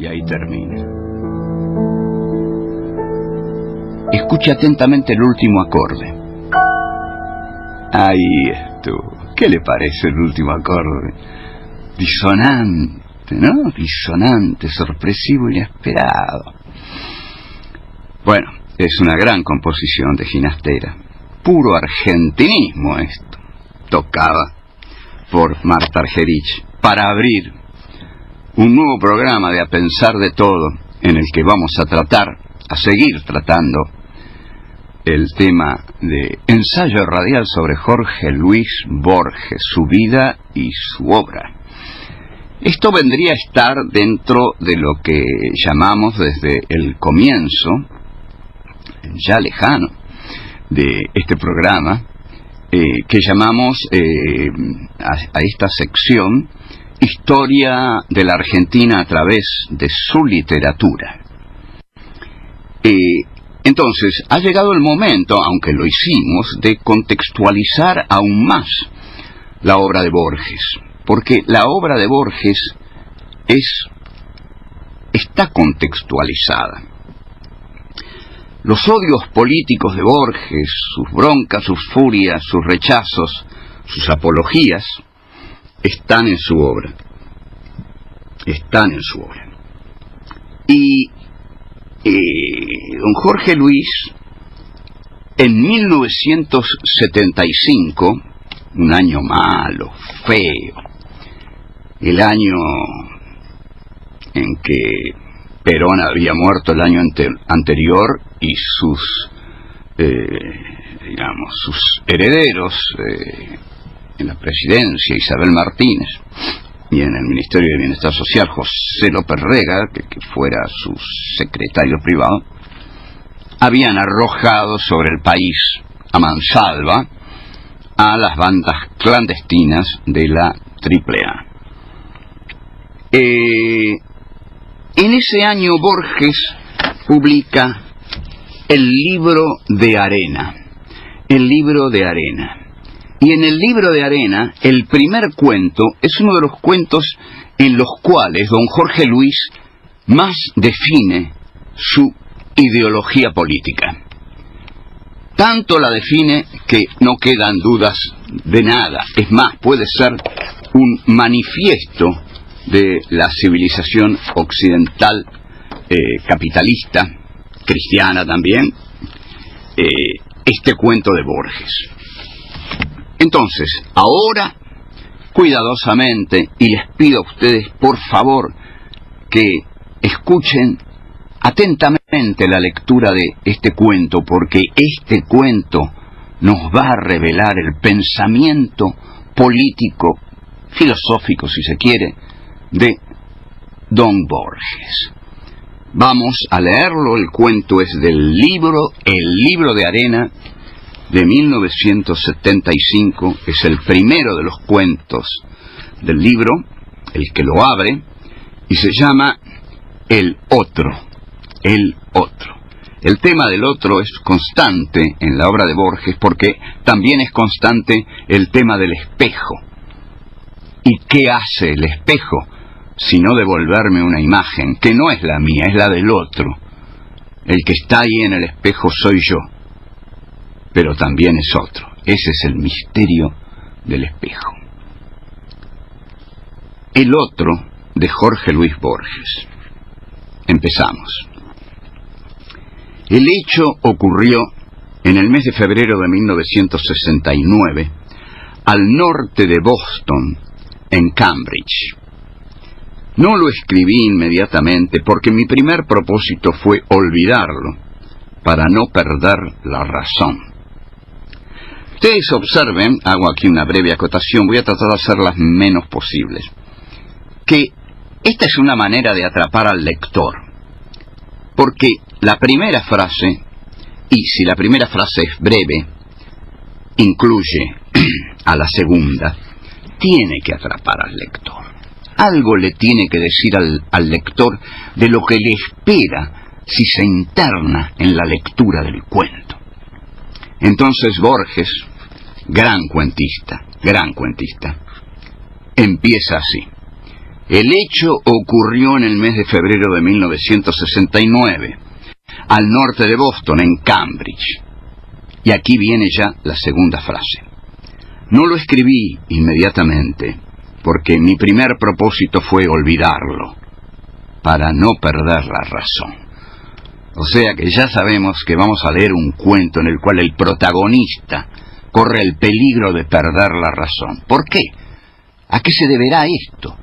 Y ahí termina. Escuche atentamente el último acorde. Ahí estuvo. ¿Qué le parece el último acorde? Disonante, ¿no? Disonante, sorpresivo, inesperado. Bueno, es una gran composición de Ginastera. Puro argentinismo esto. Tocada por Marta Argerich para abrir un nuevo programa de A Pensar de Todo, en el que vamos a seguir tratando el tema de ensayo radial sobre Jorge Luis Borges, su vida y su obra. Esto vendría a estar dentro de lo que llamamos desde el comienzo, ya lejano, de este programa, que llamamos a esta sección Historia de la Argentina a través de su literatura. Entonces, ha llegado el momento, aunque lo hicimos, de contextualizar aún más la obra de Borges, porque la obra de Borges está contextualizada. Los odios políticos de Borges, sus broncas, sus furias, sus rechazos, sus apologías, están en su obra. Están en su obra. Y don Jorge Luis, en 1975, un año malo, feo, el año en que Perón había muerto el año anterior y sus herederos en la presidencia, Isabel Martínez, y en el Ministerio de Bienestar Social, José López Rega, que fuera su secretario privado, habían arrojado sobre el país a mansalva a las bandas clandestinas de la AAA. En ese año Borges publica El libro de arena. El libro de arena. Y en el libro de arena, el primer cuento es uno de los cuentos en los cuales don Jorge Luis más define su ideología política. Tanto la define que no quedan dudas de nada. Es más, puede ser un manifiesto de la civilización occidental capitalista, cristiana también, este cuento de Borges. Entonces, ahora, cuidadosamente, y les pido a ustedes, por favor, que escuchen atentamente la lectura de este cuento, porque este cuento nos va a revelar el pensamiento político, filosófico, si se quiere, de don Borges. Vamos a leerlo. El cuento es del libro El libro de arena, de 1975, es el primero de los cuentos del libro, el que lo abre, y se llama El otro. El otro. El tema del otro es constante en la obra de Borges, porque también es constante el tema del espejo. ¿Y qué hace el espejo sino devolverme una imagen que no es la mía, es la del otro? El que está ahí en el espejo soy yo, pero también es otro. Ese es el misterio del espejo. El otro, de Jorge Luis Borges. Empezamos. El hecho ocurrió en el mes de febrero de 1969, al norte de Boston, en Cambridge. No lo escribí inmediatamente porque mi primer propósito fue olvidarlo, para no perder la razón. Ustedes observen, hago aquí una breve acotación, voy a tratar de hacer las menos posibles, que esta es una manera de atrapar al lector, porque la primera frase, y si la primera frase es breve, incluye a la segunda, tiene que atrapar al lector. Algo le tiene que decir al lector de lo que le espera si se interna en la lectura del cuento. Entonces Borges, gran cuentista, empieza así. El hecho ocurrió en el mes de febrero de 1969, al norte de Boston, en Cambridge. Y aquí viene ya la segunda frase. No lo escribí inmediatamente, porque mi primer propósito fue olvidarlo, para no perder la razón. O sea que ya sabemos que vamos a leer un cuento en el cual el protagonista corre el peligro de perder la razón. ¿Por qué? ¿A qué se deberá esto?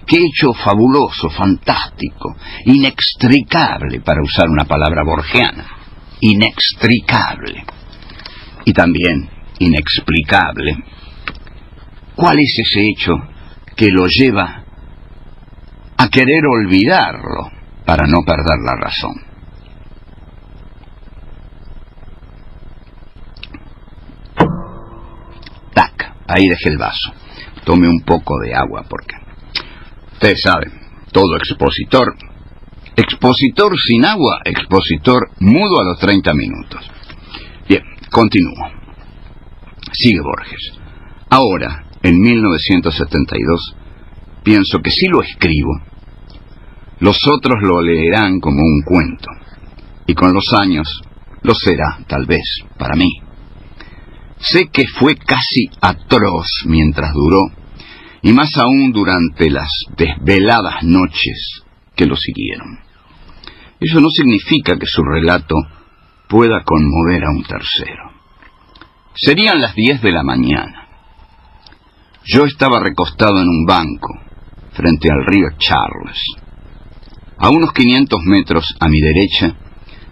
¿Qué hecho fabuloso, fantástico, inextricable, para usar una palabra borgiana? Inextricable. Y también inexplicable. ¿Cuál es ese hecho que lo lleva a querer olvidarlo para no perder la razón? Tac, ahí dejé el vaso. Tome un poco de agua porque ustedes saben, todo expositor sin agua, expositor mudo a los 30 minutos. Bien, continúo. Sigue Borges. Ahora, en 1972, pienso que si lo escribo, los otros lo leerán como un cuento, y con los años lo será, tal vez, para mí. Sé que fue casi atroz mientras duró, y más aún durante las desveladas noches que lo siguieron. Eso no significa que su relato pueda conmover a un tercero. Serían las 10 de la mañana. Yo estaba recostado en un banco, frente al río Charles. A unos 500 metros a mi derecha,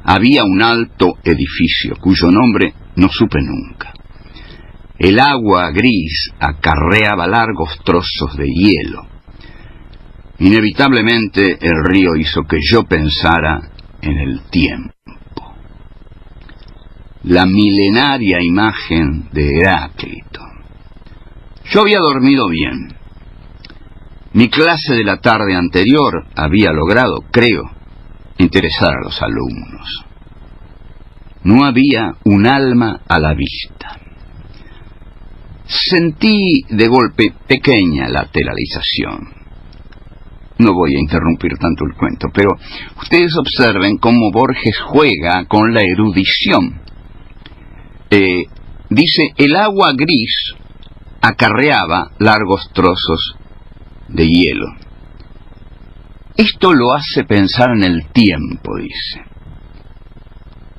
había un alto edificio, cuyo nombre no supe nunca. El agua gris acarreaba largos trozos de hielo. Inevitablemente el río hizo que yo pensara en el tiempo. La milenaria imagen de Heráclito. Yo había dormido bien. Mi clase de la tarde anterior había logrado, creo, interesar a los alumnos. No había un alma a la vista. Sentí de golpe pequeña lateralización. No voy a interrumpir tanto el cuento, pero ustedes observen cómo Borges juega con la erudición. Dice, el agua gris acarreaba largos trozos de hielo. Esto lo hace pensar en el tiempo, dice,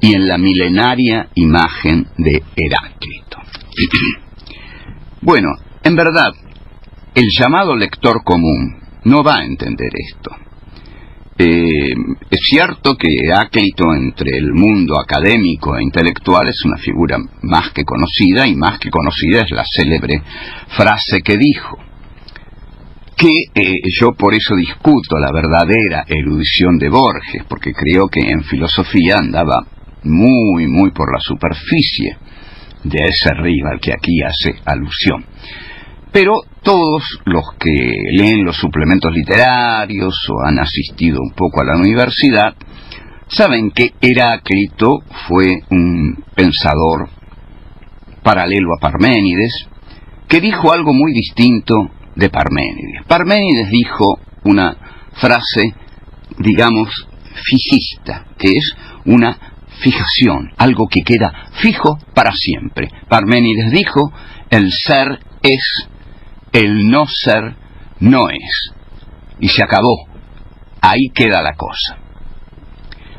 y en la milenaria imagen de Heráclito. Bueno, en verdad, el llamado lector común no va a entender esto. Es cierto que Heráclito entre el mundo académico e intelectual es una figura más que conocida, y más que conocida es la célebre frase que dijo, que yo por eso discuto la verdadera erudición de Borges, porque creo que en filosofía andaba muy por la superficie de ese río al que aquí hace alusión. Pero todos los que leen los suplementos literarios o han asistido un poco a la universidad saben que Heráclito fue un pensador paralelo a Parménides, que dijo algo muy distinto de Parménides. Parménides dijo una frase, digamos, fijista, que es una fijación, algo que queda fijo para siempre. Parménides dijo, el ser es, el no ser no es. Y se acabó. Ahí queda la cosa.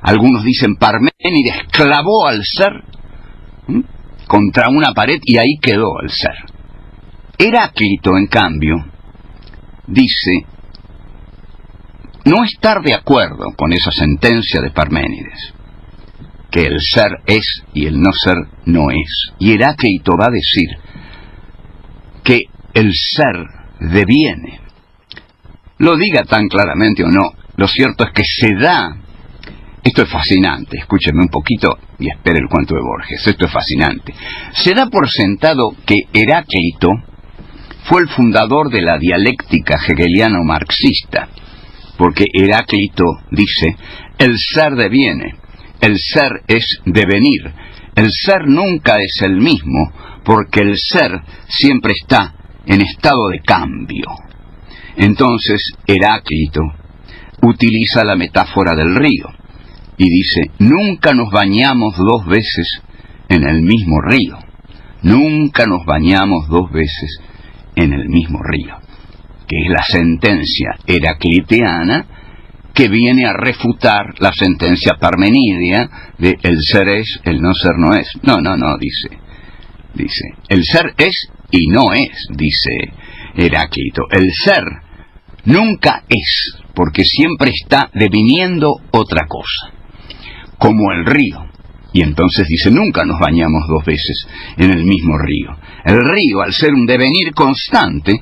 Algunos dicen, Parménides clavó al ser contra una pared y ahí quedó el ser. Heráclito, en cambio, dice no estar de acuerdo con esa sentencia de Parménides, que el ser es y el no ser no es. Y Heráclito va a decir que el ser deviene. Lo diga tan claramente o no, lo cierto es que se da. Esto es fascinante, escúcheme un poquito y espere el cuento de Borges, esto es fascinante. Se da por sentado que Heráclito fue el fundador de la dialéctica hegeliano-marxista, porque Heráclito dice, el ser deviene, el ser es devenir, el ser nunca es el mismo, porque el ser siempre está en estado de cambio. Entonces Heráclito utiliza la metáfora del río y dice: nunca nos bañamos dos veces en el mismo río. Nunca nos bañamos dos veces en el mismo río, que es la sentencia heracliteana que viene a refutar la sentencia parmenidia de el ser es, el no ser no es. No, dice, el ser es y no es, dice Heráclito. El ser nunca es, porque siempre está deviniendo otra cosa, como el río. Y entonces dice, nunca nos bañamos dos veces en el mismo río. El río, al ser un devenir constante,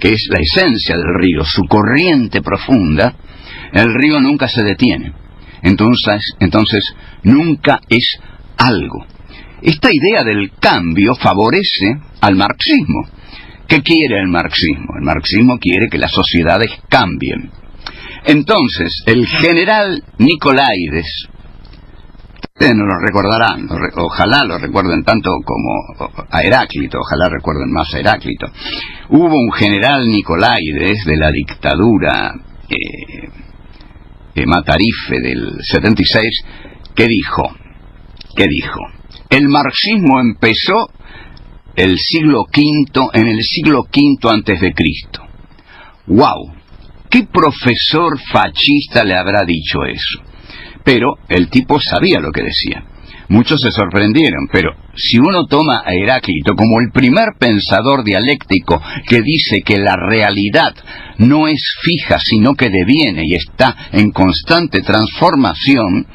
que es la esencia del río, su corriente profunda, el río nunca se detiene. Entonces nunca es algo. Esta idea del cambio favorece al marxismo. ¿Qué quiere el marxismo? El marxismo quiere que las sociedades cambien. Entonces, el general Nicolaides, ustedes no lo recordarán, ojalá lo recuerden tanto como a Heráclito, ojalá recuerden más a Heráclito. Hubo un general Nicolaides de la dictadura Matarife del 76 que dijo, el marxismo empezó en el siglo V antes de Cristo. ¡Wow! ¿Qué profesor fascista le habrá dicho eso? Pero el tipo sabía lo que decía. Muchos se sorprendieron, pero si uno toma a Heráclito como el primer pensador dialéctico que dice que la realidad no es fija, sino que deviene y está en constante transformación,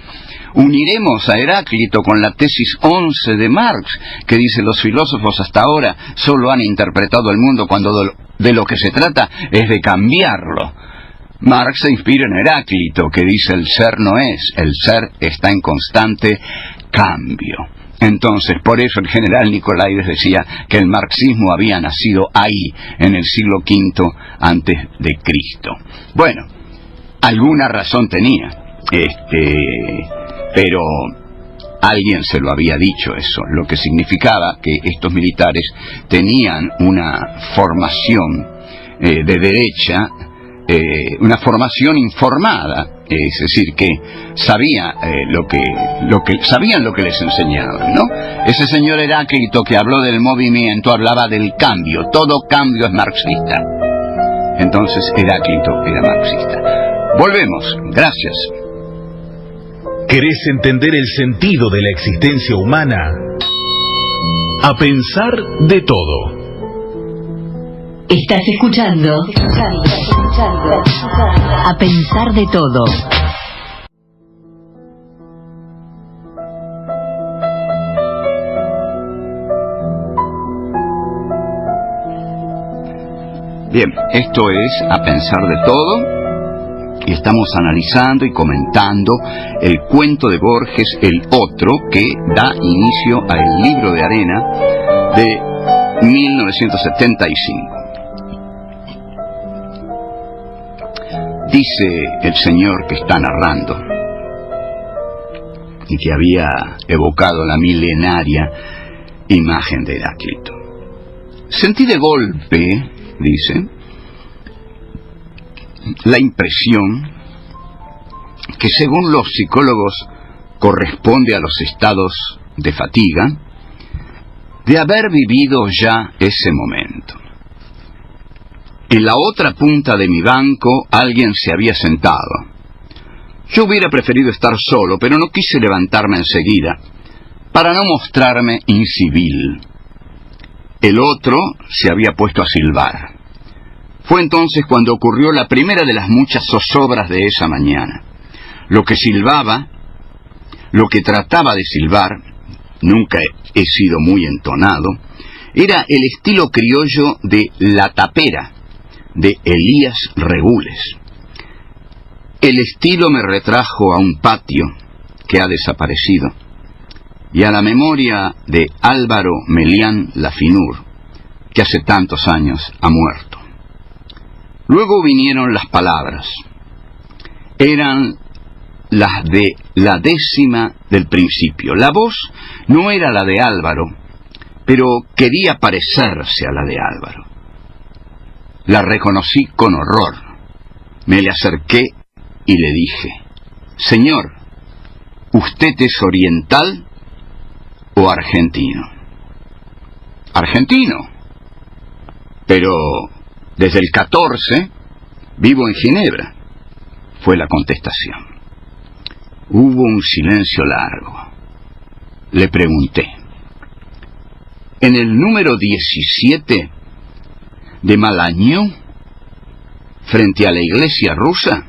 uniremos a Heráclito con la tesis 11 de Marx, que dice: los filósofos hasta ahora solo han interpretado el mundo cuando de lo que se trata es de cambiarlo. Marx se inspira en Heráclito, que dice: el ser no es, el ser está en constante cambio. Entonces, por eso el general Nicolaides decía que el marxismo había nacido ahí, en el siglo V antes de Cristo. Bueno, alguna razón tenía, pero alguien se lo había dicho eso, lo que significaba que estos militares tenían una formación de derecha, una formación informada, es decir, que sabían lo que les enseñaban, ¿no? Ese señor Heráclito que habló del movimiento hablaba del cambio, todo cambio es marxista. Entonces Heráclito era marxista. Volvemos, gracias. ¿Querés entender el sentido de la existencia humana? A pensar de todo. Estás escuchando A Pensar de Todo. Bien, esto es A Pensar de Todo, y estamos analizando y comentando el cuento de Borges, El Otro, que da inicio al Libro de Arena de 1975. Dice el señor que está narrando y que había evocado la milenaria imagen de Heráclito: sentí de golpe, dice, la impresión que según los psicólogos corresponde a los estados de fatiga, de haber vivido ya ese momento. En la otra punta de mi banco alguien se había sentado. Yo hubiera preferido estar solo, pero no quise levantarme enseguida, para no mostrarme incivil. El otro se había puesto a silbar. Fue entonces cuando ocurrió la primera de las muchas zozobras de esa mañana. Lo que silbaba, lo que trataba de silbar, nunca he sido muy entonado, era el estilo criollo de La Tapera, de Elías Regules. El estilo me retrajo a un patio que ha desaparecido, y a la memoria de Álvaro Melián Lafinur, que hace tantos años ha muerto. Luego vinieron las palabras. Eran las de la décima del principio. La voz no era la de Álvaro, pero quería parecerse a la de Álvaro. La reconocí con horror. Me le acerqué y le dije: «Señor, ¿usted es oriental o argentino?» «Argentino. Pero desde el 14 vivo en Ginebra», fue la contestación. Hubo un silencio largo. Le pregunté: «¿En el número 17 de Malagnon, frente a la iglesia rusa?»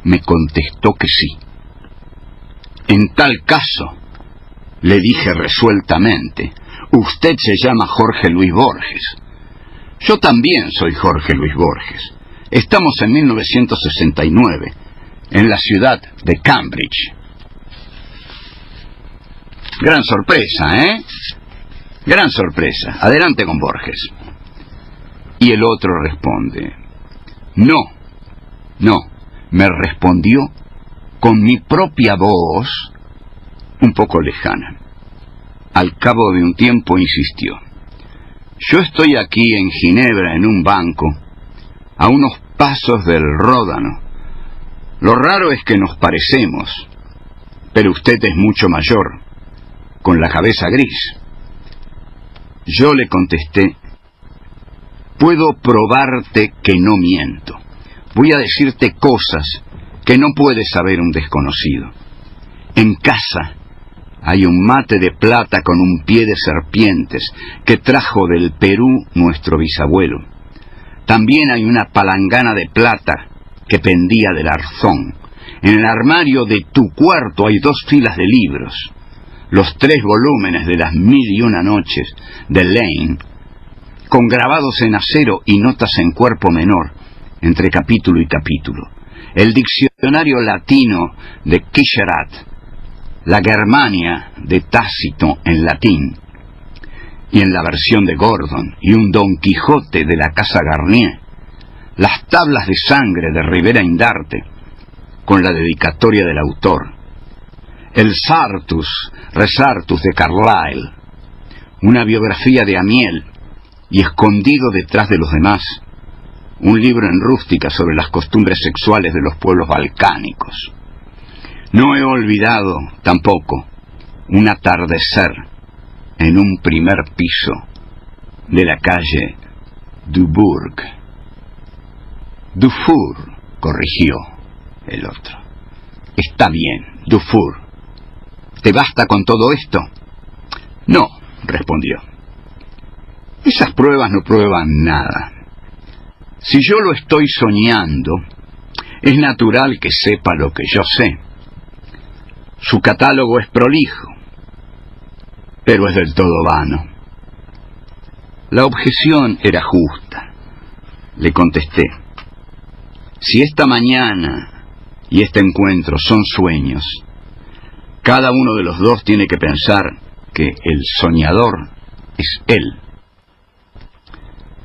Me contestó que sí. «En tal caso», le dije resueltamente, «usted se llama Jorge Luis Borges. Yo también soy Jorge Luis Borges. Estamos en 1969, en la ciudad de Cambridge». Gran sorpresa, ¿eh? Gran sorpresa. Adelante con Borges. Y el otro responde: «No, no», me respondió con mi propia voz, un poco lejana. Al cabo de un tiempo insistió: «Yo estoy aquí en Ginebra, en un banco, a unos pasos del Ródano. Lo raro es que nos parecemos, pero usted es mucho mayor, con la cabeza gris». Yo le contesté: «Puedo probarte que no miento. Voy a decirte cosas que no puede saber un desconocido. En casa hay un mate de plata con un pie de serpientes que trajo del Perú nuestro bisabuelo. También hay una palangana de plata que pendía del arzón. En el armario de tu cuarto hay 2 filas de libros, los 3 volúmenes de las 1001 noches de Lane, con grabados en acero y notas en cuerpo menor, entre capítulo y capítulo, el diccionario latino de Quicherat, la Germania de Tácito en latín, y en la versión de Gordon, y un Don Quijote de la Casa Garnier, las tablas de sangre de Rivera Indarte, con la dedicatoria del autor, el Resartus de Carlyle, una biografía de Amiel, y escondido detrás de los demás, un libro en rústica sobre las costumbres sexuales de los pueblos balcánicos. No he olvidado, tampoco, un atardecer en un primer piso de la calle Dubourg. Dufour, corrigió el otro. Está bien, Dufour. ¿Te basta con todo esto? No, respondió. Esas pruebas no prueban nada. Si yo lo estoy soñando, es natural que sepa lo que yo sé. Su catálogo es prolijo, pero es del todo vano. La objeción era justa. Le contesté: si esta mañana y este encuentro son sueños, cada uno de los dos tiene que pensar que el soñador es él.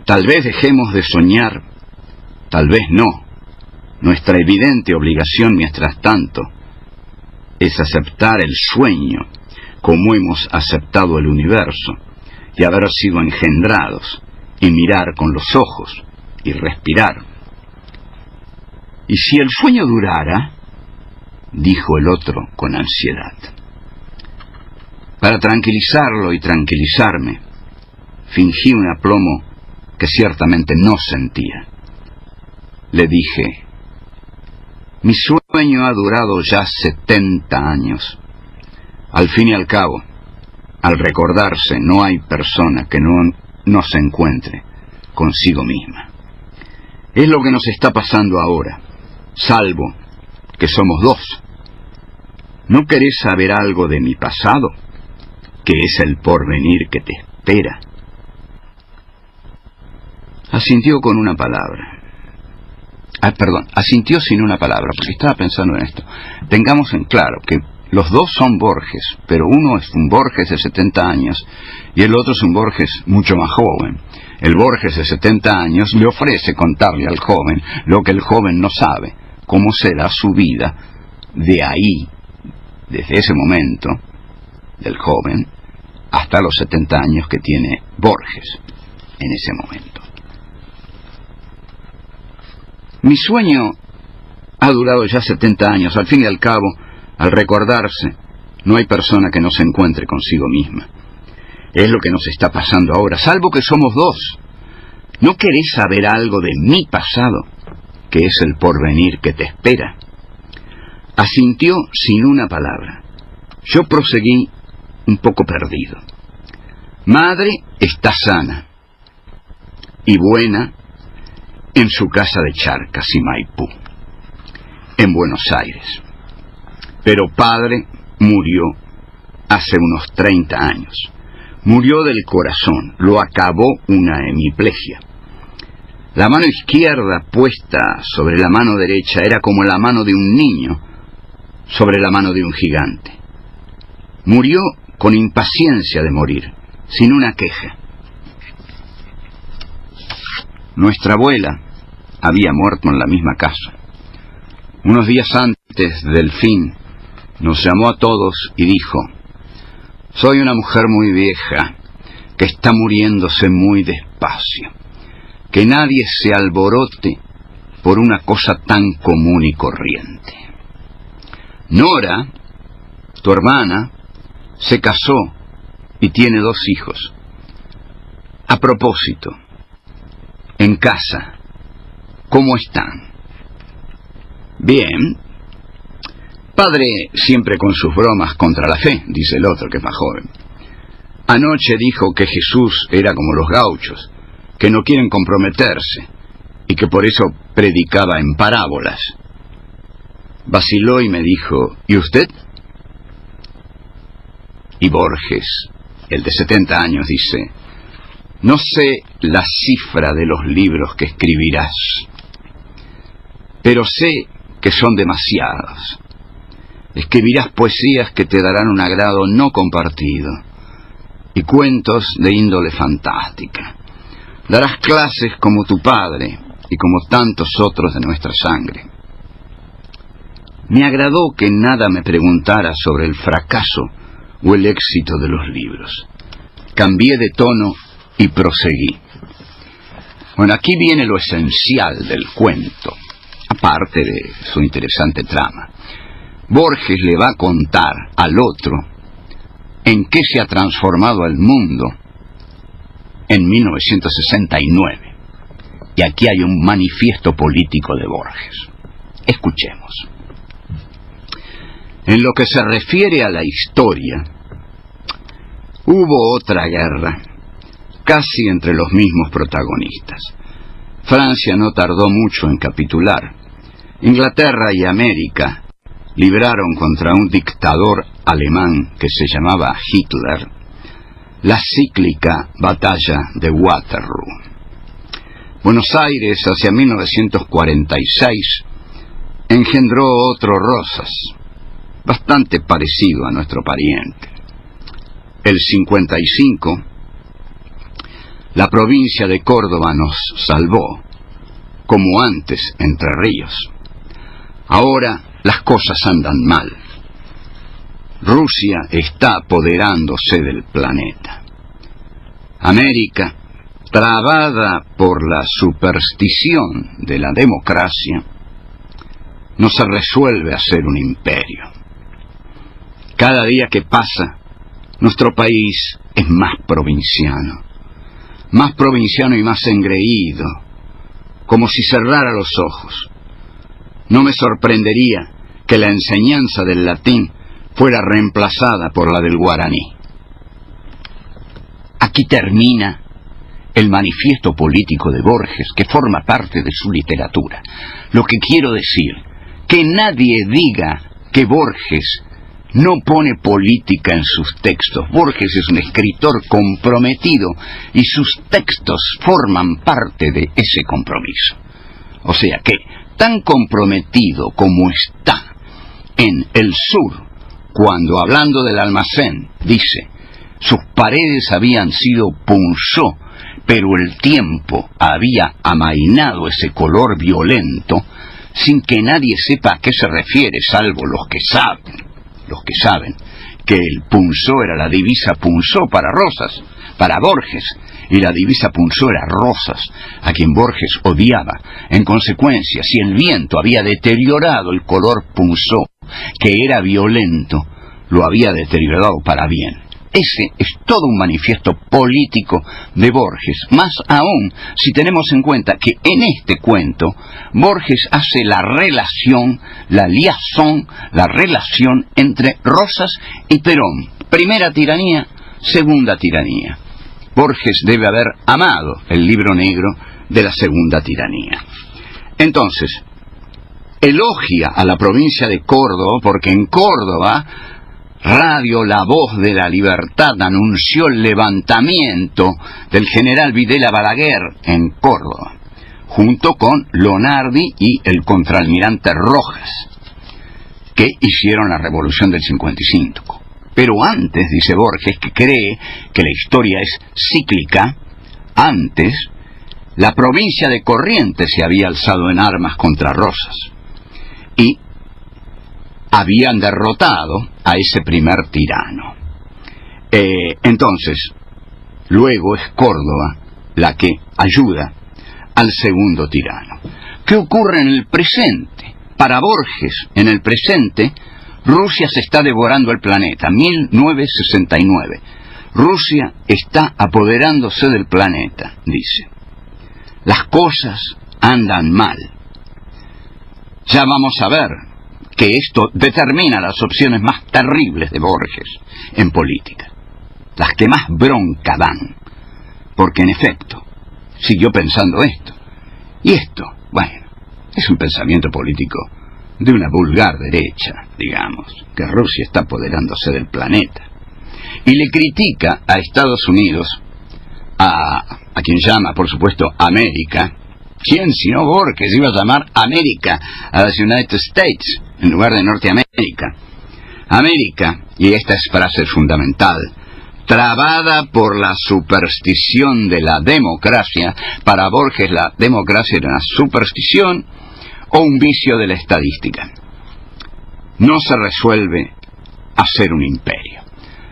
Tal vez dejemos de soñar, tal vez no. Nuestra evidente obligación, mientras tanto, es aceptar el sueño como hemos aceptado el universo, y haber sido engendrados, y mirar con los ojos, y respirar. ¿Y si el sueño durara?, dijo el otro con ansiedad. Para tranquilizarlo y tranquilizarme, fingí un aplomo que ciertamente no sentía. Le dije: mi sueño ha durado ya 70 años. Al fin y al cabo, al recordarse, no hay persona que no se encuentre consigo misma. Es lo que nos está pasando ahora, salvo que somos dos. ¿No querés saber algo de mi pasado, que es el porvenir que te espera? Asintió con una palabra. Asintió sin una palabra, porque estaba pensando en esto. Tengamos en claro que los dos son Borges, pero uno es un Borges de 70 años y el otro es un Borges mucho más joven. El Borges de 70 años le ofrece contarle al joven lo que el joven no sabe, cómo será su vida de ahí, desde ese momento del joven, hasta los 70 años que tiene Borges en ese momento. Mi sueño ha durado ya 70 años. Al fin y al cabo, al recordarse, no hay persona que no se encuentre consigo misma. Es lo que nos está pasando ahora, salvo que somos dos. ¿No querés saber algo de mi pasado, que es el porvenir que te espera? Asintió sin una palabra. Yo proseguí un poco perdido. Madre está sana y buena en su casa de Charcas y Maipú, en Buenos Aires. Pero padre murió hace unos 30 años. Murió del corazón, lo acabó una hemiplegia. La mano izquierda puesta sobre la mano derecha era como la mano de un niño sobre la mano de un gigante. Murió con impaciencia de morir, sin una queja. Nuestra abuela había muerto en la misma casa. Unos días antes del fin, nos llamó a todos y dijo: soy una mujer muy vieja, que está muriéndose muy despacio. Que nadie se alborote por una cosa tan común y corriente. Nora, tu hermana, se casó y tiene 2 hijos. A propósito, en casa, ¿cómo están? Bien. Padre siempre con sus bromas contra la fe, dice el otro, que es más joven. Anoche dijo que Jesús era como los gauchos, que no quieren comprometerse, y que por eso predicaba en parábolas. Vaciló y me dijo: ¿y usted? Y Borges, el de 70 años, dice: no sé la cifra de los libros que escribirás, pero sé que son demasiados. Escribirás poesías que te darán un agrado no compartido, y cuentos de índole fantástica. Darás clases como tu padre y como tantos otros de nuestra sangre. Me agradó que nada me preguntara sobre el fracaso o el éxito de los libros. Cambié de tono y proseguí. Bueno, aquí viene lo esencial del cuento, aparte de su interesante trama. Borges le va a contar al otro en qué se ha transformado el mundo en 1969. Y aquí hay un manifiesto político de Borges. Escuchemos. En lo que se refiere a la historia, hubo otra guerra, casi entre los mismos protagonistas. Francia no tardó mucho en capitular. Inglaterra y América libraron contra un dictador alemán que se llamaba Hitler la cíclica batalla de Waterloo. Buenos Aires, hacia 1946, engendró otro Rosas, bastante parecido a nuestro pariente. El 55, la provincia de Córdoba nos salvó, como antes Entre Ríos. Ahora las cosas andan mal. Rusia está apoderándose del planeta. América, trabada por la superstición de la democracia, no se resuelve a ser un imperio. Cada día que pasa, nuestro país es más provinciano y más engreído, como si cerrara los ojos. No me sorprendería que la enseñanza del latín fuera reemplazada por la del guaraní. Aquí termina el manifiesto político de Borges, que forma parte de su literatura. Lo que quiero decir, que nadie diga que Borges no pone política en sus textos. Borges es un escritor comprometido y sus textos forman parte de ese compromiso. O sea que, tan comprometido como está en el sur, cuando hablando del almacén dice: sus paredes habían sido punzó, pero el tiempo había amainado ese color violento, sin que nadie sepa a qué se refiere, salvo los que saben que el punzó era la divisa punzó para Rosas, para Borges, y la divisa punzó era Rosas, a quien Borges odiaba. En consecuencia, si el viento había deteriorado el color punzó, que era violento, lo había deteriorado para bien. Ese es todo un manifiesto político de Borges, más aún si tenemos en cuenta que en este cuento Borges hace la relación, la liaison, la relación entre Rosas y Perón. Primera tiranía, segunda tiranía. Borges debe haber amado el libro negro de la segunda tiranía. Entonces, elogia a la provincia de Córdoba, porque en Córdoba Radio La Voz de la Libertad anunció el levantamiento del general Videla Balaguer en Córdoba, junto con Lonardi y el contraalmirante Rojas, que hicieron la revolución del 55. Pero antes, dice Borges, que cree que la historia es cíclica, antes la provincia de Corrientes se había alzado en armas contra Rosas y habían derrotado a ese primer tirano. Entonces, luego es Córdoba la que ayuda al segundo tirano. ¿Qué ocurre en el presente? Para Borges, en el presente, Rusia se está devorando el planeta. 1969. Rusia está apoderándose del planeta, dice. Las cosas andan mal. Ya vamos a ver que esto determina las opciones más terribles de Borges en política, las que más bronca dan, porque en efecto siguió pensando esto, y esto, bueno, es un pensamiento político de una vulgar derecha, digamos, que Rusia está apoderándose del planeta, y le critica a Estados Unidos, a quien llama, por supuesto, América. ¿Quién sino Borges iba a llamar América a las United States en lugar de Norteamérica? América, y esta es frase fundamental, trabada por la superstición de la democracia. Para Borges la democracia era una superstición o un vicio de la estadística. No se resuelve hacer un imperio.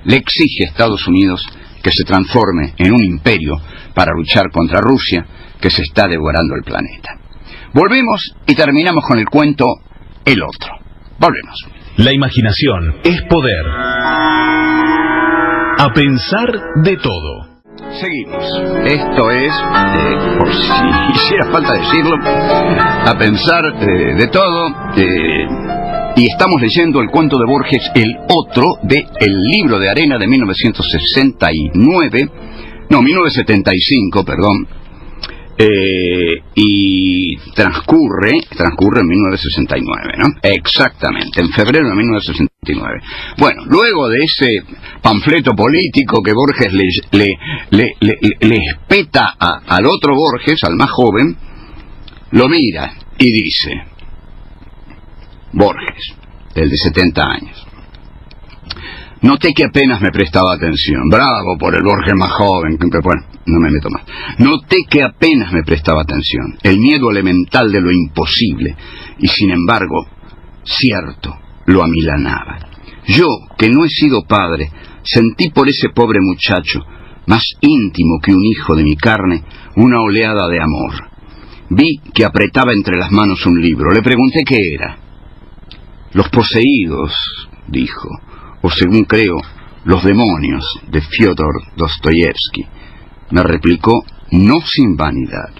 Le exige a Estados Unidos que se transforme en un imperio para luchar contra Rusia, que se está devorando el planeta. Volvemos y terminamos con el cuento El Otro. Volvemos. La imaginación es poder. A pensar de todo. Seguimos. Esto es, por si hiciera falta decirlo, a pensar de todo. Y estamos leyendo el cuento de Borges, El Otro, de El Libro de Arena de 1975, perdón. Y transcurre en 1969, ¿no? Exactamente, en febrero de 1969. Bueno, luego de ese panfleto político que Borges le espeta al otro Borges, al más joven, lo mira y dice, Borges, el de 70 años, noté que apenas me prestaba atención. Bravo por el Borges más joven. Bueno, no me meto más. Noté que apenas me prestaba atención. El miedo elemental de lo imposible. Y sin embargo, cierto, lo amilanaba. Yo, que no he sido padre, sentí por ese pobre muchacho, más íntimo que un hijo de mi carne, una oleada de amor. Vi que apretaba entre las manos un libro. Le pregunté qué era. Los poseídos, dijo, o según creo, Los demonios, de Fyodor Dostoyevsky. Me replicó, no sin vanidad.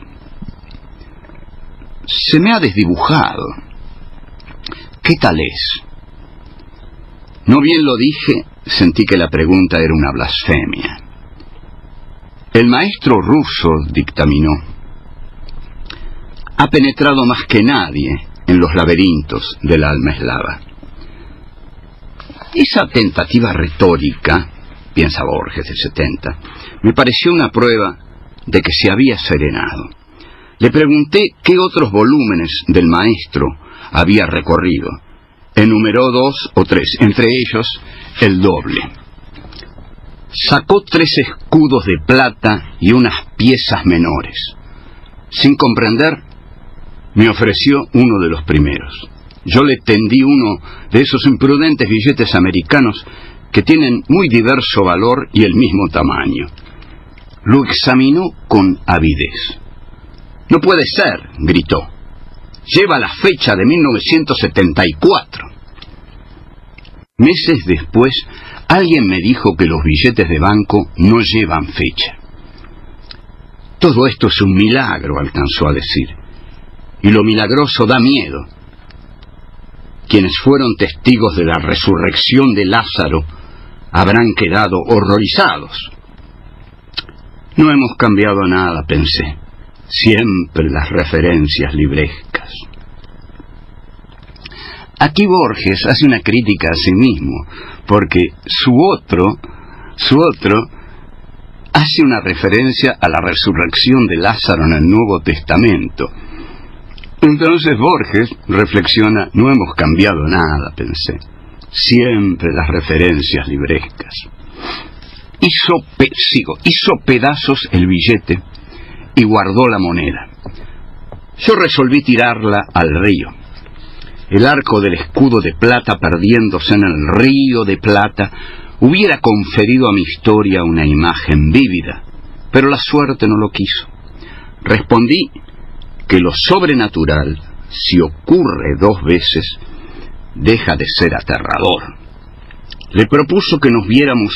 Se me ha desdibujado. ¿Qué tal es? No bien lo dije, sentí que la pregunta era una blasfemia. El maestro ruso dictaminó, ha penetrado más que nadie en los laberintos del alma eslava. Esa tentativa retórica, piensa Borges del 70, me pareció una prueba de que se había serenado. Le pregunté qué otros volúmenes del maestro había recorrido. Enumeró 2 o 3, entre ellos el doble. Sacó 3 escudos de plata y unas piezas menores. Sin comprender, me ofreció uno de los primeros. Yo le tendí uno de esos imprudentes billetes americanos que tienen muy diverso valor y el mismo tamaño. lo examinó con avidez. «No puede ser», gritó. «Lleva la fecha de 1974». Meses después, alguien me dijo que los billetes de banco no llevan fecha. «Todo esto es un milagro», alcanzó a decir. «Y lo milagroso da miedo. Quienes fueron testigos de la resurrección de Lázaro habrán quedado horrorizados». «No hemos cambiado nada», pensé. «Siempre las referencias librescas». Aquí Borges hace una crítica a sí mismo, porque su otro hace una referencia a la resurrección de Lázaro en el Nuevo Testamento. Entonces Borges reflexiona: «No hemos cambiado nada», pensé. «Siempre las referencias librescas». Hizo pedazos el billete y guardó la moneda. Yo resolví tirarla al río. El arco del escudo de plata perdiéndose en el río de plata hubiera conferido a mi historia una imagen vívida, pero la suerte no lo quiso. Respondí que lo sobrenatural, si ocurre 2 veces, deja de ser aterrador. Le propuse que nos viéramos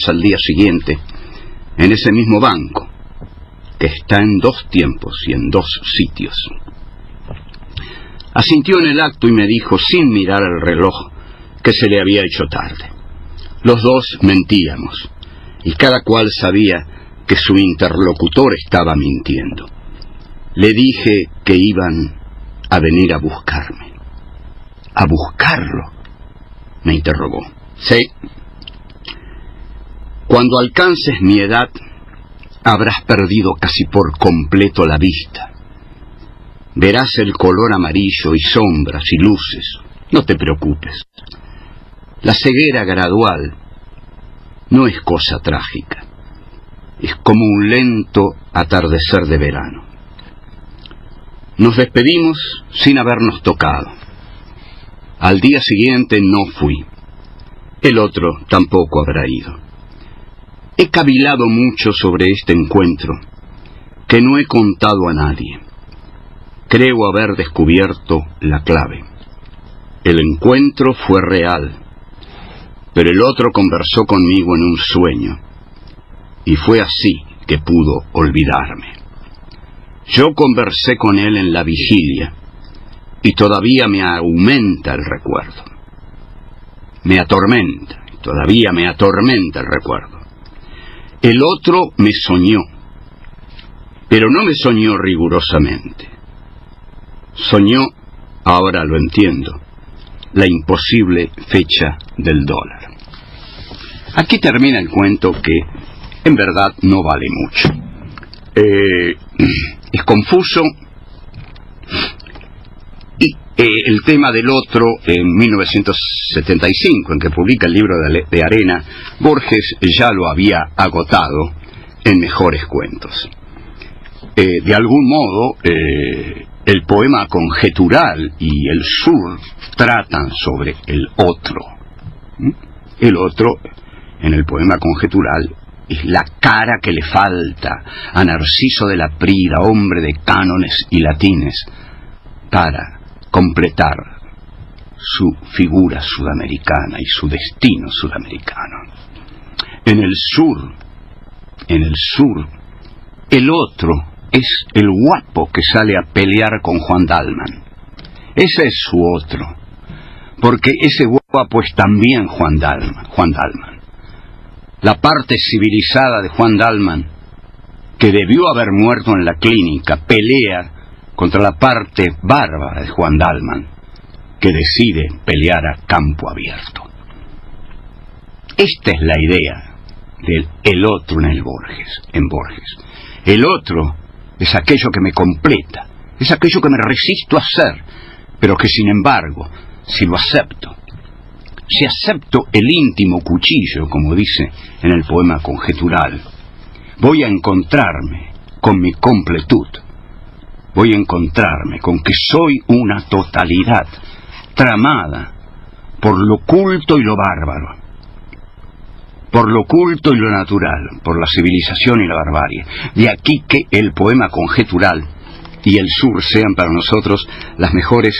al día siguiente en ese mismo banco, que está en 2 tiempos y en 2 sitios. Asintió en el acto y me dijo, sin mirar el reloj, que se le había hecho tarde. Los dos mentíamos, y cada cual sabía que su interlocutor estaba mintiendo. Le dije que iban a venir a buscarme. ¿A buscarlo?, me interrogó. Sí. Cuando alcances mi edad, habrás perdido casi por completo la vista. Verás el color amarillo y sombras y luces. No te preocupes. La ceguera gradual no es cosa trágica. Es como un lento atardecer de verano. Nos despedimos sin habernos tocado. Al día siguiente no fui. El otro tampoco habrá ido. He cavilado mucho sobre este encuentro, que no he contado a nadie. Creo haber descubierto la clave. El encuentro fue real, pero el otro conversó conmigo en un sueño, y fue así que pudo olvidarme. Yo conversé con él en la vigilia, y todavía me aumenta el recuerdo. Me atormenta, todavía me atormenta el recuerdo. El otro me soñó, pero no me soñó rigurosamente. Soñó, ahora lo entiendo, la imposible fecha del dólar. Aquí termina el cuento, que en verdad no vale mucho. Es confuso, y el tema del otro, en 1975, en que publica el libro de Arena, Borges ya lo había agotado en Mejores Cuentos. De algún modo, el poema conjetural y el sur tratan sobre el otro. El otro, en el poema conjetural, es la cara que le falta a Narciso de la Prida, hombre de cánones y latines, para completar su figura sudamericana y su destino sudamericano. En el sur, el otro es el guapo que sale a pelear con Juan Dalman. Ese es su otro, porque ese guapo es también Juan Dalman. La parte civilizada de Juan Dalman, que debió haber muerto en la clínica, pelea contra la parte bárbara de Juan Dalman, que decide pelear a campo abierto. Esta es la idea del el otro en Borges. El otro es aquello que me completa, es aquello que me resisto a hacer, pero que sin embargo, si lo acepto, si acepto el íntimo cuchillo, como dice en el poema conjetural, voy a encontrarme con mi completud, voy a encontrarme con que soy una totalidad tramada por lo oculto y lo bárbaro. por lo oculto y lo natural, por la civilización y la barbarie. De aquí que el poema conjetural y el sur sean para nosotros las mejores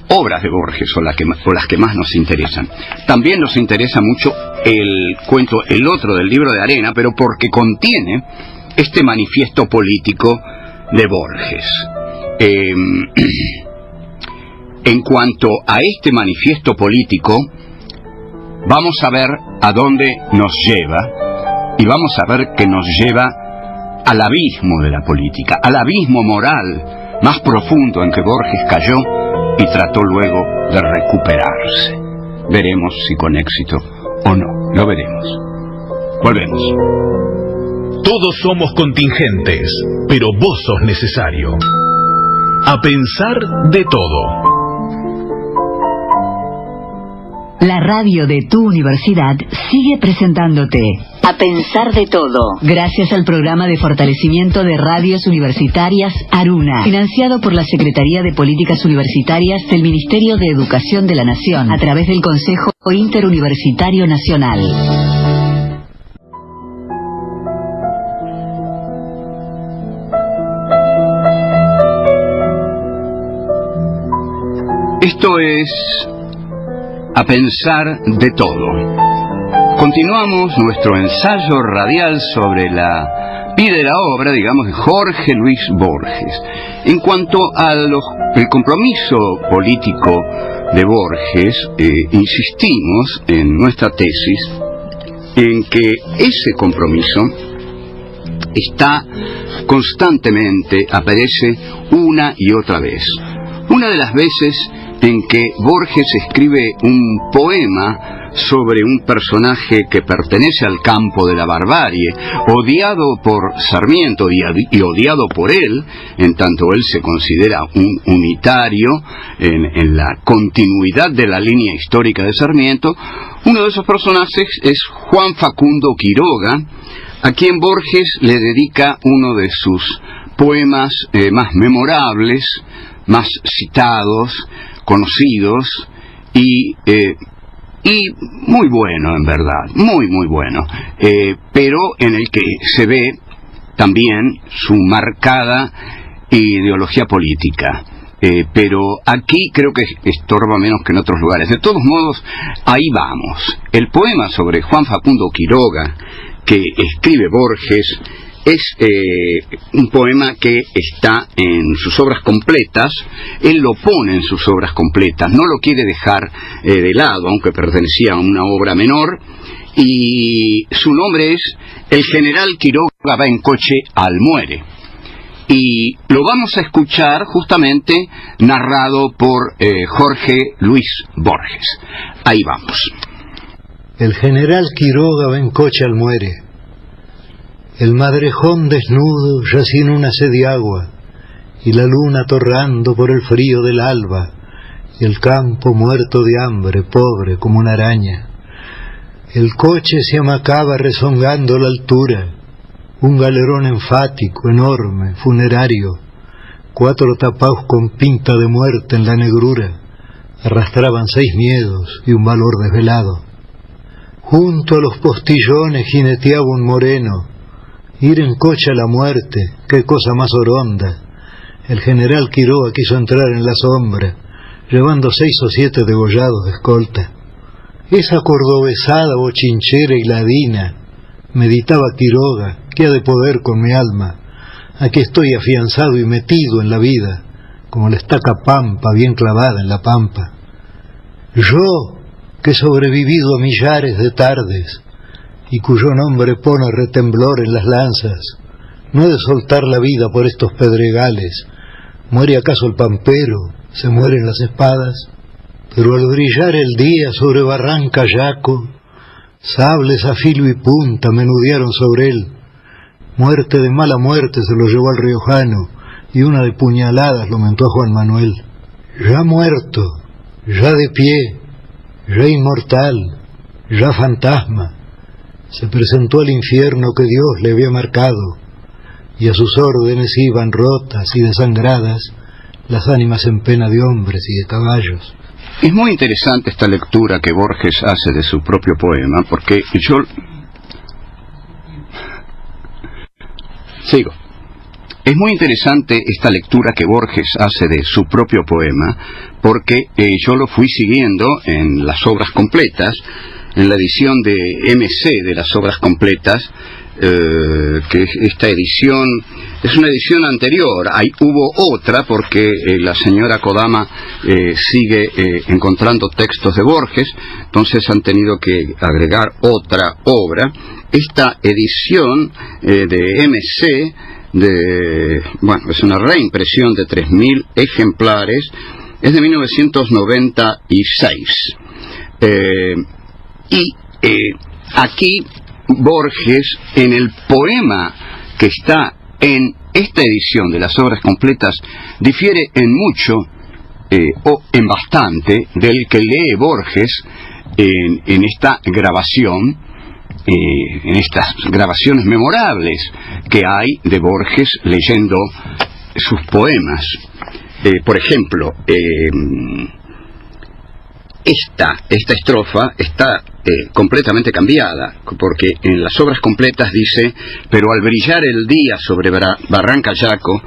obras de Borges, o las que más nos interesan. También nos interesa mucho el cuento, el otro del Libro de Arena, pero porque contiene este manifiesto político de Borges. En cuanto a este manifiesto político, vamos a ver a dónde nos lleva, y vamos a ver que nos lleva al abismo de la política, al abismo moral más profundo en que Borges cayó y trató luego de recuperarse. Veremos si con éxito o no, lo veremos. Volvemos. Todos somos contingentes, pero vos sos necesario. A pensar de todo. La radio de tu universidad sigue presentándote A Pensar de Todo, gracias al programa de fortalecimiento de radios universitarias ARUNA, financiado por la Secretaría de Políticas Universitarias del Ministerio de Educación de la Nación, a través del Consejo Interuniversitario Nacional. Esto es A Pensar de Todo. Continuamos nuestro ensayo radial sobre la vida y la obra, digamos, de Jorge Luis Borges. En cuanto al compromiso político de Borges, insistimos en nuestra tesis en que ese compromiso está constantemente, aparece una y otra vez. Una de las veces en que Borges escribe un poema sobre un personaje que pertenece al campo de la barbarie, odiado por Sarmiento y odiado por él, en tanto él se considera un unitario en la continuidad de la línea histórica de Sarmiento. Uno de esos personajes es Juan Facundo Quiroga, a quien Borges le dedica uno de sus poemas más memorables, más citados, conocidos y muy bueno, en verdad, muy bueno, pero en el que se ve también su marcada ideología política. Pero aquí creo que estorba menos que en otros lugares. De todos modos, ahí vamos. El poema sobre Juan Facundo Quiroga que escribe Borges es un poema que está en sus obras completas. Él lo pone en sus obras completas, no lo quiere dejar de lado, aunque pertenecía a una obra menor, y su nombre es El general Quiroga va en coche al muere. Y lo vamos a escuchar justamente narrado por Jorge Luis Borges. Ahí vamos. El general Quiroga va en coche al muere. El madrejón desnudo yacía en una sed de agua, y la luna torrando por el frío del alba, y el campo muerto de hambre, pobre como una araña. El coche se amacaba rezongando la altura, un galerón enfático, enorme, funerario, 4 tapaos con pinta de muerte en la negrura, arrastraban 6 miedos y un valor desvelado. Junto a los postillones jineteaba un moreno. Ir en coche a la muerte, qué cosa más oronda. El general Quiroga quiso entrar en la sombra, llevando 6 o 7 degollados de escolta. Esa cordobesada bochinchera y ladina, meditaba Quiroga, ¿qué ha de poder con mi alma? Aquí estoy afianzado y metido en la vida, como la estaca pampa bien clavada en la pampa. Yo, que he sobrevivido a millares de tardes, y cuyo nombre pone retemblor en las lanzas, no he de soltar la vida por estos pedregales. ¿Muere acaso el pampero? ¿Se mueren las espadas? Pero al brillar el día sobre Barranca Yaco, sables a filo y punta menudearon sobre él. Muerte de mala muerte se lo llevó al riojano, y una de puñaladas lo mentó a Juan Manuel. Ya muerto, ya de pie, ya inmortal, ya fantasma, se presentó al infierno que Dios le había marcado, y a sus órdenes iban rotas y desangradas las ánimas en pena de hombres y de caballos. Es muy interesante esta lectura que Borges hace de su propio poema, porque yo Sigo. Es muy interesante esta lectura que Borges hace de su propio poema, porque yo lo fui siguiendo en las obras completas, en la edición de MC de las obras completas, que esta edición es una edición anterior. Hubo otra porque la señora Kodama sigue encontrando textos de Borges, entonces han tenido que agregar otra obra. Esta edición de MC, es una reimpresión de 3.000 ejemplares, es de 1996. Aquí Borges, en el poema que está en esta edición de las obras completas, difiere en mucho o en bastante del que lee Borges en esta grabación, en estas grabaciones memorables que hay de Borges leyendo sus poemas. Por ejemplo, esta estrofa está completamente cambiada, porque en las obras completas dice: pero al brillar el día sobre Barranca Yaco,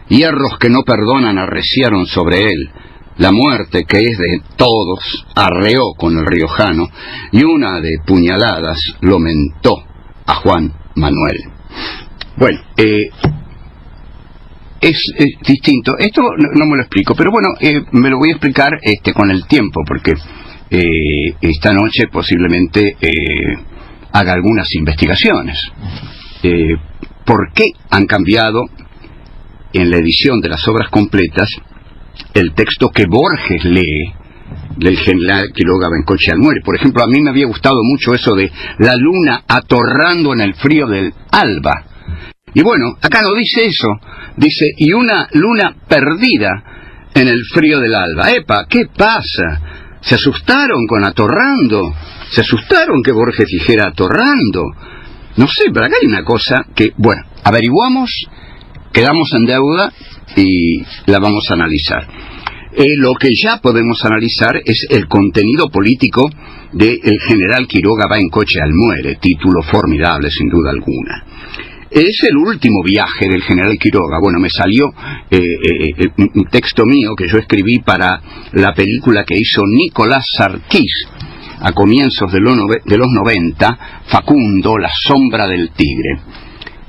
hierros que no perdonan arreciaron sobre él, la muerte que es de todos arreó con el riojano, y una de puñaladas lo mentó a Juan Manuel. Bueno, es distinto. Esto no me lo explico, pero bueno, me lo voy a explicar con el tiempo, porque esta noche posiblemente haga algunas investigaciones. ¿Por qué han cambiado en la edición de las obras completas el texto que Borges lee del general Quiroga Bencoche Almuere? Por ejemplo, a mí me había gustado mucho eso de la luna atorrando en el frío del alba. Y bueno, acá no dice eso. Dice: y una luna perdida en el frío del alba. ¡Epa! ¿Qué pasa? ¿Se asustaron con atorrando? ¿Se asustaron que Borges dijera atorrando? No sé, pero acá hay una cosa que, bueno, averiguamos, quedamos en deuda y la vamos a analizar. Lo que ya podemos analizar es el contenido político de El general Quiroga va en coche al muere, título formidable sin duda alguna. Es el último viaje del general Quiroga. Bueno, me salió un texto mío que yo escribí para la película que hizo Nicolás Sarkis a comienzos de los 90, Facundo, La sombra del tigre.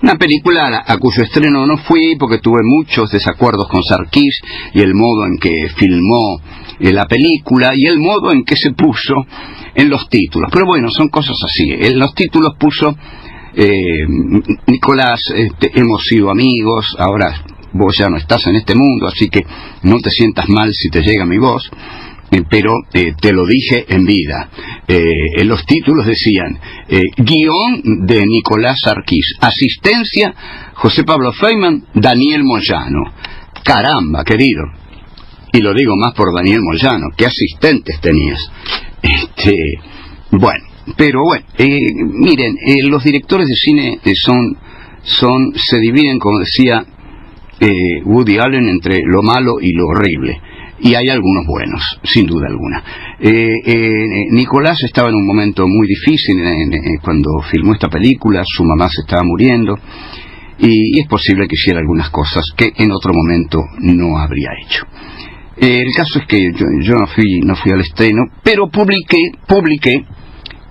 Una película a cuyo estreno no fui porque tuve muchos desacuerdos con Sarkis y el modo en que filmó la película y el modo en que se puso en los títulos. Pero bueno, son cosas así. En los títulos puso: Nicolás, hemos sido amigos, ahora vos ya no estás en este mundo, así que no te sientas mal si te llega mi voz, pero te lo dije en vida. En los títulos decían: guión de Nicolás Sarkis, asistencia José Pablo Feynman, Daniel Moyano. Caramba, querido, y lo digo más por Daniel Moyano, ¿qué asistentes tenías? Bueno, pero bueno, miren, los directores de cine se dividen, como decía Woody Allen, entre lo malo y lo horrible. Y hay algunos buenos, sin duda alguna. Nicolás estaba en un momento muy difícil cuando filmó esta película. Su mamá se estaba muriendo y es posible que hiciera algunas cosas que en otro momento no habría hecho. El caso es que yo no fui al estreno, pero publiqué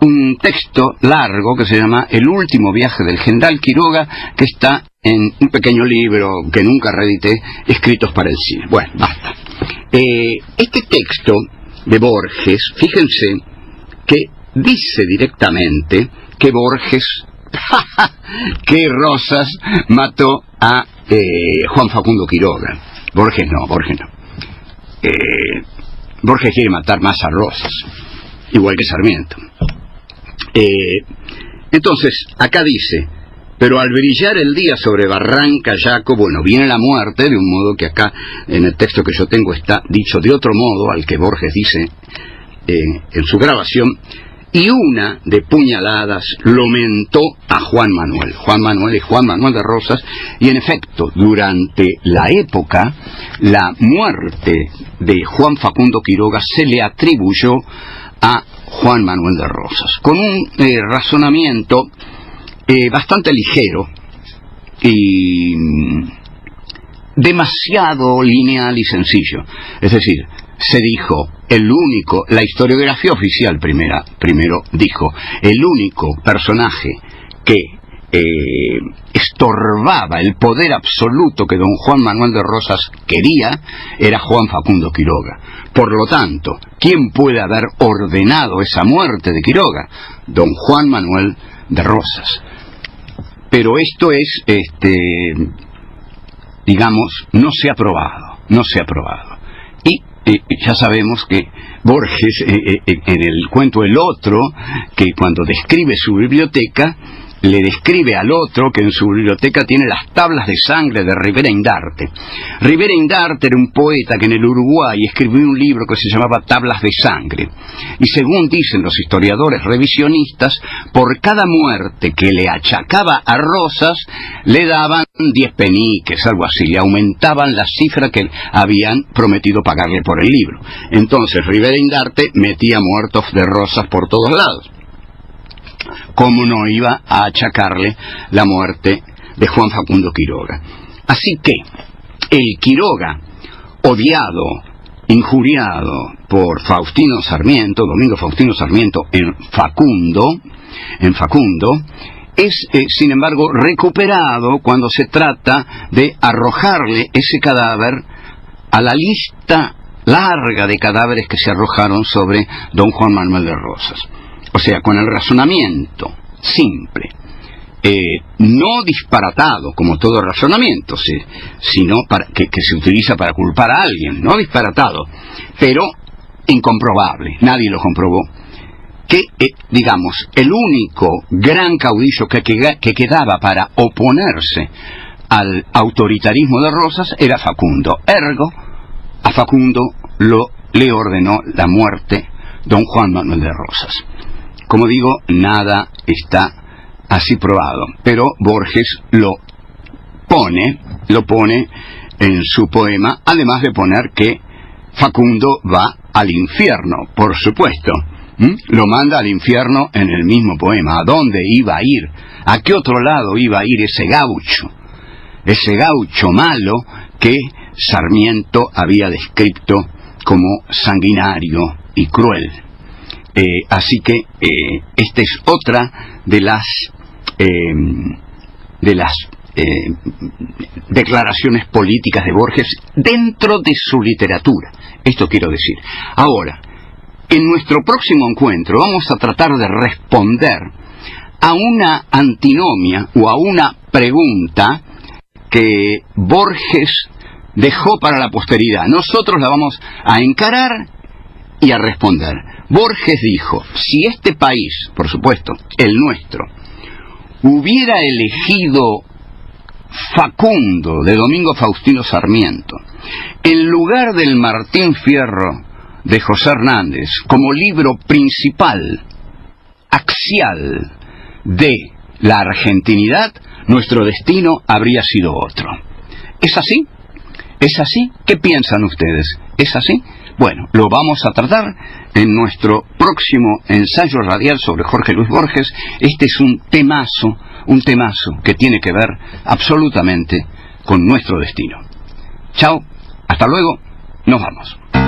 un texto largo que se llama El último viaje del general Quiroga, que está en un pequeño libro que nunca reedité, Escritos para el cine. Bueno, basta. Este texto de Borges, fíjense que dice directamente que Borges, que Rosas mató a Juan Facundo Quiroga. Borges no. Borges quiere matar más a Rosas, igual que Sarmiento. Entonces, acá dice: pero al brillar el día sobre Barranca Yaco, bueno, viene la muerte, de un modo que acá en el texto que yo tengo está dicho de otro modo al que Borges dice en su grabación, y una de puñaladas lo mentó a Juan Manuel. Juan Manuel es Juan Manuel de Rosas, y en efecto, durante la época, la muerte de Juan Facundo Quiroga se le atribuyó a Juan Manuel de Rosas, con un razonamiento bastante ligero, y demasiado lineal y sencillo. Es decir, se dijo, la historiografía oficial primero dijo, el único personaje que estorbaba el poder absoluto que don Juan Manuel de Rosas quería era Juan Facundo Quiroga. Por lo tanto, ¿quién puede haber ordenado esa muerte de Quiroga? Don Juan Manuel de Rosas. Pero esto es, digamos, no se ha probado. Y ya sabemos que Borges, en el cuento El Otro, que cuando describe su biblioteca, le describe al otro que en su biblioteca tiene las tablas de sangre de Rivera Indarte. Rivera Indarte era un poeta que en el Uruguay escribió un libro que se llamaba Tablas de Sangre. Y según dicen los historiadores revisionistas, por cada muerte que le achacaba a Rosas, le daban 10 peniques, algo así, le aumentaban la cifra que habían prometido pagarle por el libro. Entonces Rivera Indarte metía muertos de Rosas por todos lados. ¿Cómo no iba a achacarle la muerte de Juan Facundo Quiroga? Así que el Quiroga, odiado, injuriado por Faustino Sarmiento, Domingo Faustino Sarmiento, en Facundo, es, sin embargo, recuperado cuando se trata de arrojarle ese cadáver a la lista larga de cadáveres que se arrojaron sobre don Juan Manuel de Rosas. O sea, con el razonamiento simple, no disparatado como todo razonamiento, sino que se utiliza para culpar a alguien, no disparatado, pero incomprobable, nadie lo comprobó, que, digamos, el único gran caudillo que quedaba para oponerse al autoritarismo de Rosas era Facundo. Ergo, a Facundo le ordenó la muerte don Juan Manuel de Rosas. Como digo, nada está así probado, pero Borges lo pone en su poema, además de poner que Facundo va al infierno, por supuesto. Lo manda al infierno en el mismo poema. ¿A dónde iba a ir? ¿A qué otro lado iba a ir ese gaucho malo que Sarmiento había descrito como sanguinario y cruel? Así que esta es otra de las declaraciones políticas de Borges dentro de su literatura. Esto quiero decir. Ahora, en nuestro próximo encuentro vamos a tratar de responder a una antinomia o a una pregunta que Borges dejó para la posteridad. Nosotros la vamos a encarar y a responder. Borges dijo, si este país, por supuesto, el nuestro, hubiera elegido Facundo de Domingo Faustino Sarmiento en lugar del Martín Fierro de José Hernández como libro principal, axial de la argentinidad, nuestro destino habría sido otro. ¿Es así? ¿Es así? ¿Qué piensan ustedes? ¿Es así? Bueno, lo vamos a tratar en nuestro próximo ensayo radial sobre Jorge Luis Borges. Este es un temazo que tiene que ver absolutamente con nuestro destino. Chao, hasta luego, nos vamos.